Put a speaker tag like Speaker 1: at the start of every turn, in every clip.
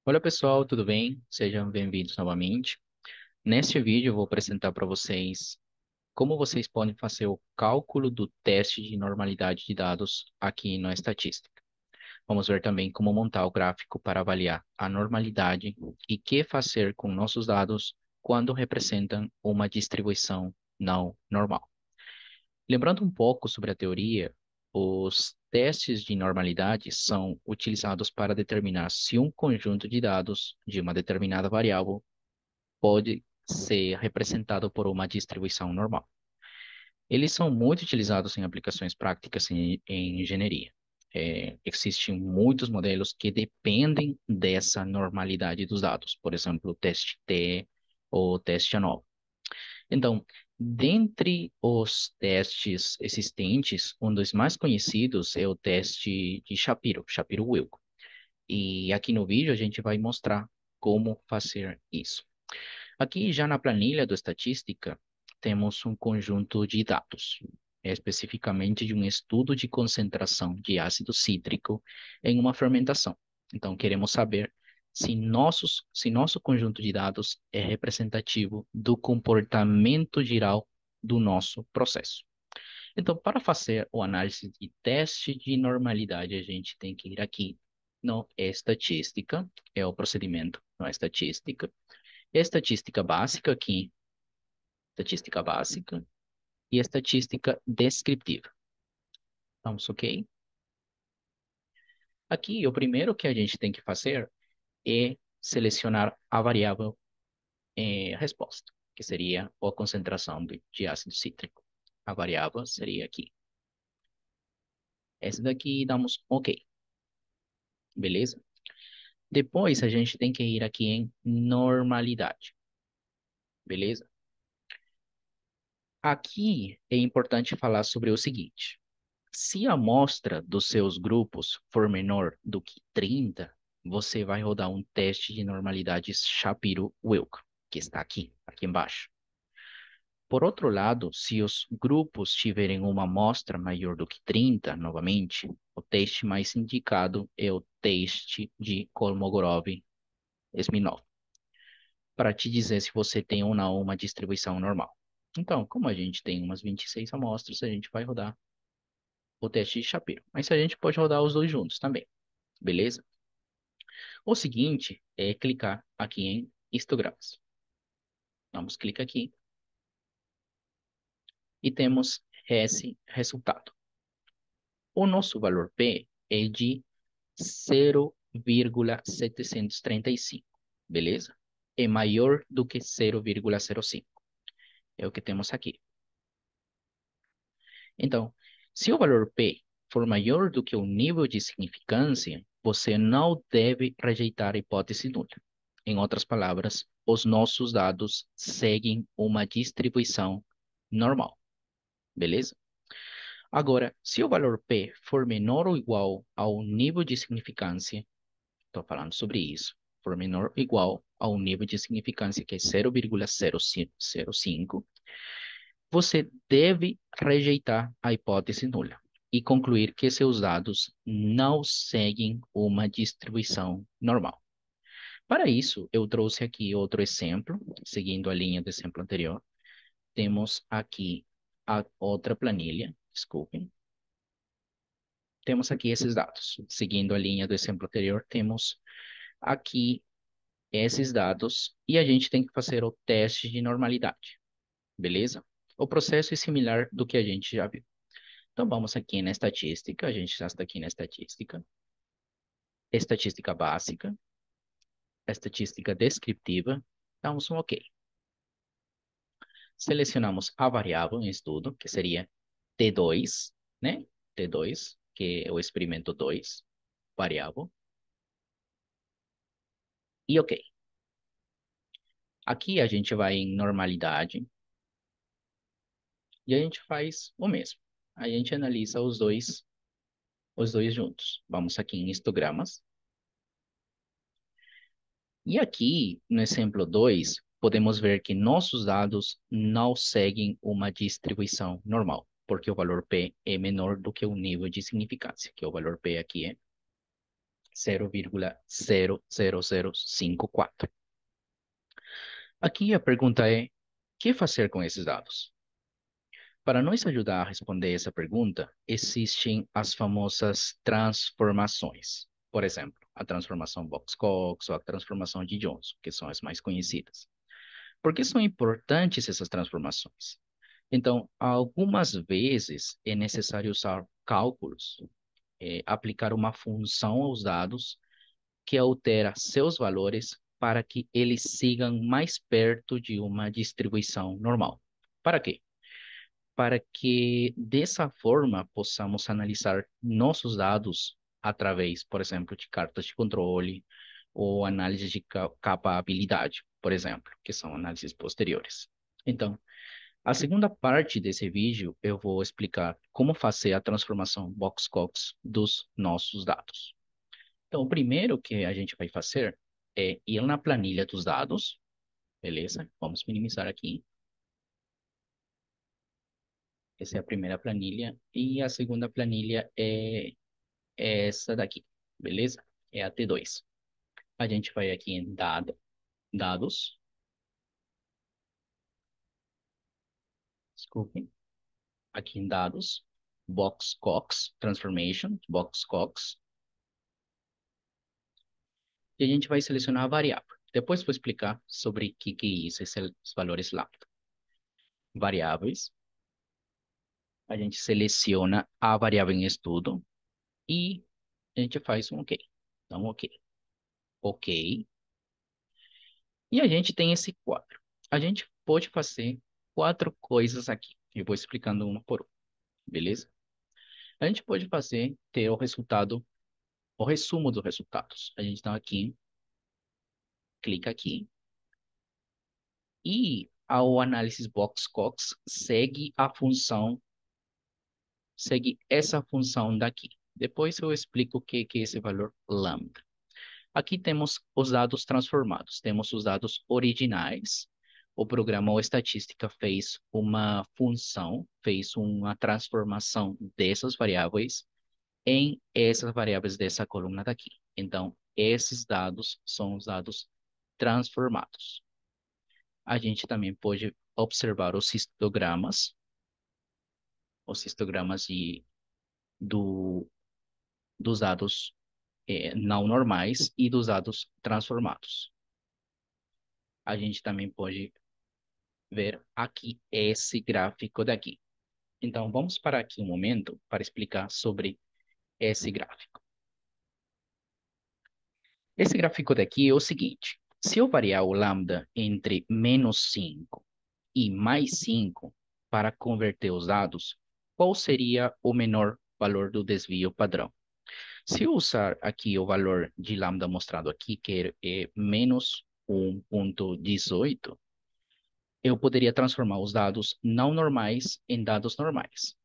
Speaker 1: Olá pessoal, tudo bem? Sejam bem-vindos novamente. Neste vídeo eu vou apresentar para vocês como vocês podem fazer o cálculo do teste de normalidade de dados aqui na estatística. Vamos ver também como montar o gráfico para avaliar a normalidade e que fazer com nossos dados quando representam uma distribuição não normal. Lembrando um pouco sobre a teoria, os testes de normalidade são utilizados para determinar se um conjunto de dados de uma determinada variável pode ser representado por uma distribuição normal. Eles são muito utilizados em aplicações práticas em engenharia. Existem muitos modelos que dependem dessa normalidade dos dados, por exemplo, o teste T ou o teste ANOVA. Então, dentre os testes existentes, um dos mais conhecidos é o teste de Shapiro, Shapiro-Wilk. E aqui no vídeo a gente vai mostrar como fazer isso. Aqui já na planilha do estatística, temos um conjunto de dados, especificamente de um estudo de concentração de ácido cítrico em uma fermentação. Então, queremos saber se nosso conjunto de dados é representativo do comportamento geral do nosso processo. Então, para fazer o análise de teste de normalidade, a gente tem que ir aqui no estatística, é o procedimento na estatística. Estatística básica aqui, estatística básica e estatística descritiva. Vamos, ok? Aqui, o primeiro que a gente tem que fazer é selecionar a variável resposta, que seria a concentração de ácido cítrico. A variável seria aqui. Essa daqui damos ok, beleza? Depois a gente tem que ir aqui em normalidade, beleza? Aqui é importante falar sobre o seguinte. Se a amostra dos seus grupos for menor do que 30, você vai rodar um teste de normalidade Shapiro-Wilk, que está aqui embaixo. Por outro lado, se os grupos tiverem uma amostra maior do que 30, novamente, o teste mais indicado é o teste de Kolmogorov-Smirnov, para te dizer se você tem ou não uma distribuição normal. Então, como a gente tem umas 26 amostras, a gente vai rodar o teste de Shapiro. Mas a gente pode rodar os dois juntos também, beleza? O seguinte é clicar aqui em histogramas. Vamos clicar aqui e temos esse resultado. O nosso valor P é de 0,735, beleza? É maior do que 0,05. É o que temos aqui. Então, se o valor P for maior do que o nível de significância, você não deve rejeitar a hipótese nula. Em outras palavras, os nossos dados seguem uma distribuição normal, beleza? Agora, se o valor P for menor ou igual ao nível de significância, estou falando sobre isso, for menor ou igual ao nível de significância, que é 0,005, você deve rejeitar a hipótese nula e concluir que seus dados não seguem uma distribuição normal. Para isso, eu trouxe aqui outro exemplo, seguindo a linha do exemplo anterior. Temos aqui a outra planilha, desculpem. Temos aqui esses dados. Seguindo a linha do exemplo anterior, temos aqui esses dados e a gente tem que fazer o teste de normalidade, beleza? O processo é similar do que a gente já viu. Então, vamos aqui na estatística, a gente já está aqui na estatística. Estatística básica, estatística descritiva, damos um OK. Selecionamos a variável em estudo, que seria T2, né? T2, que é o experimento 2, variável. E OK. Aqui a gente vai em normalidade e a gente faz o mesmo. A gente analisa os dois juntos. Vamos aqui em histogramas. E aqui, no exemplo 2, podemos ver que nossos dados não seguem uma distribuição normal, porque o valor P é menor do que o nível de significância, que o valor P aqui é 0,00054. Aqui a pergunta é: o que fazer com esses dados? Para nos ajudar a responder essa pergunta, existem as famosas transformações. Por exemplo, a transformação Box-Cox ou a transformação de Johnson, que são as mais conhecidas. Por que são importantes essas transformações? Então, algumas vezes é necessário usar cálculos, aplicar uma função aos dados que altera seus valores para que eles sigam mais perto de uma distribuição normal. Para quê? Para que dessa forma possamos analisar nossos dados através, por exemplo, de cartas de controle ou análise de capabilidade, por exemplo, que são análises posteriores. Então, a segunda parte desse vídeo eu vou explicar como fazer a transformação Box-Cox dos nossos dados. Então, o primeiro que a gente vai fazer é ir na planilha dos dados, beleza? Vamos minimizar aqui. Essa é a primeira planilha. E a segunda planilha é essa daqui, beleza? É a T2. A gente vai aqui em dados, desculpe, aqui em dados, Box-Cox, Transformation, Box-Cox, e a gente vai selecionar a variável. Depois vou explicar sobre o que é isso, esses valores lambda. Variáveis, a gente seleciona a variável em estudo e a gente faz um OK. Então, OK. OK. E a gente tem esse quadro. A gente pode fazer quatro coisas aqui. Eu vou explicando uma por uma, beleza? A gente pode ter o resultado, o resumo dos resultados. A gente dá aqui, clica aqui, e ao Analysis Box Cox segue essa função daqui. Depois eu explico o que é esse valor lambda. Aqui temos os dados transformados, temos os dados originais. O programa ou estatística fez uma função, fez uma transformação dessas variáveis em essas variáveis dessa coluna daqui. Então, esses dados são os dados transformados. A gente também pode observar os histogramas do, dos dados não normais e dos dados transformados. A gente também pode ver aqui esse gráfico daqui. Então, vamos parar aqui um momento para explicar sobre esse gráfico. Esse gráfico daqui é o seguinte: se eu variar o lambda entre -5 e +5 para converter os dados, qual seria o menor valor do desvio padrão? Se eu usar aqui o valor de lambda mostrado aqui, que é -1,18, eu poderia transformar os dados não normais em dados normais.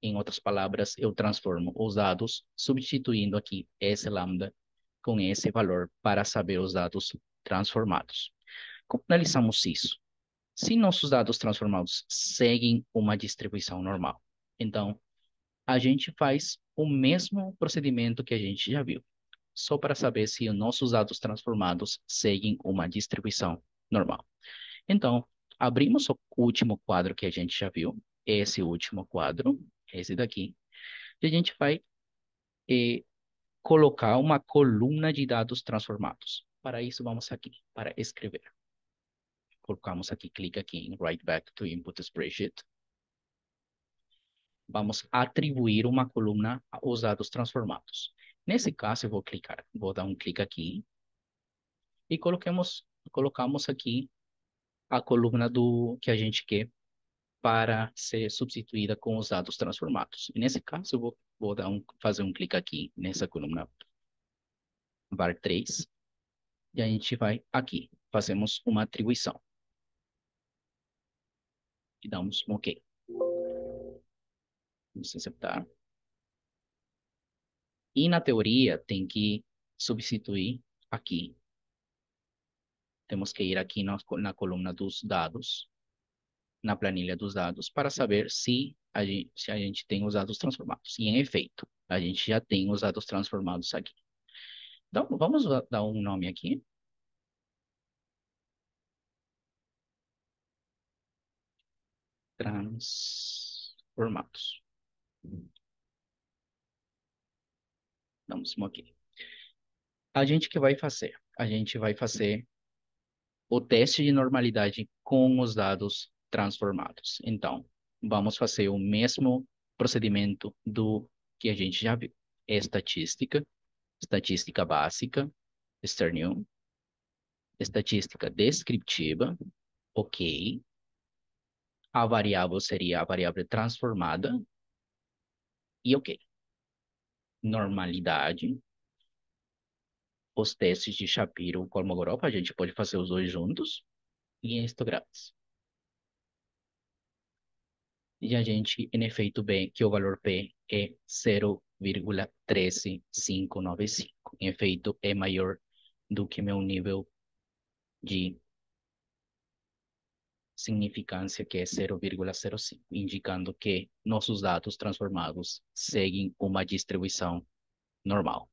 Speaker 1: Em outras palavras, eu transformo os dados substituindo aqui esse lambda com esse valor para saber os dados transformados. Como analisamos isso? Se nossos dados transformados seguem uma distribuição normal, então a gente faz o mesmo procedimento que a gente já viu, só para saber se os nossos dados transformados seguem uma distribuição normal. Então, abrimos o último quadro que a gente já viu, esse último quadro, esse daqui, e a gente vai eh, colocar uma coluna de dados transformados. Para isso, vamos aqui, para escrever. Colocamos aqui, clica aqui em Write Back to Input Spreadsheet. Vamos atribuir uma coluna aos dados transformados. Nesse caso, eu vou dar um clique aqui e colocamos aqui a coluna do que a gente quer para ser substituída com os dados transformados. E nesse caso, eu vou fazer um clique aqui nessa coluna var3 e a gente vai aqui, fazemos uma atribuição e damos um OK. Vamos aceitar. E na teoria tem que substituir aqui. Temos que ir aqui na coluna dos dados, na planilha dos dados, para saber se a gente tem os dados transformados. E em efeito, a gente já tem os dados transformados aqui. Vamos dar um nome aqui. Transformados. Vamos aqui. A gente que vai fazer? A gente vai fazer o teste de normalidade com os dados transformados. Então, vamos fazer o mesmo procedimento do que a gente já viu. Estatística, estatística básica, external, estatística descritiva, ok. A variável seria a variável transformada e ok. Normalidade, os testes de Shapiro e Kolmogorov, a gente pode fazer os dois juntos, e em histogramas. E a gente, em efeito, vê que o valor P é 0,13595. Em efeito, é maior do que meu nível de significância, que é 0,05, indicando que nossos dados transformados seguem uma distribuição normal.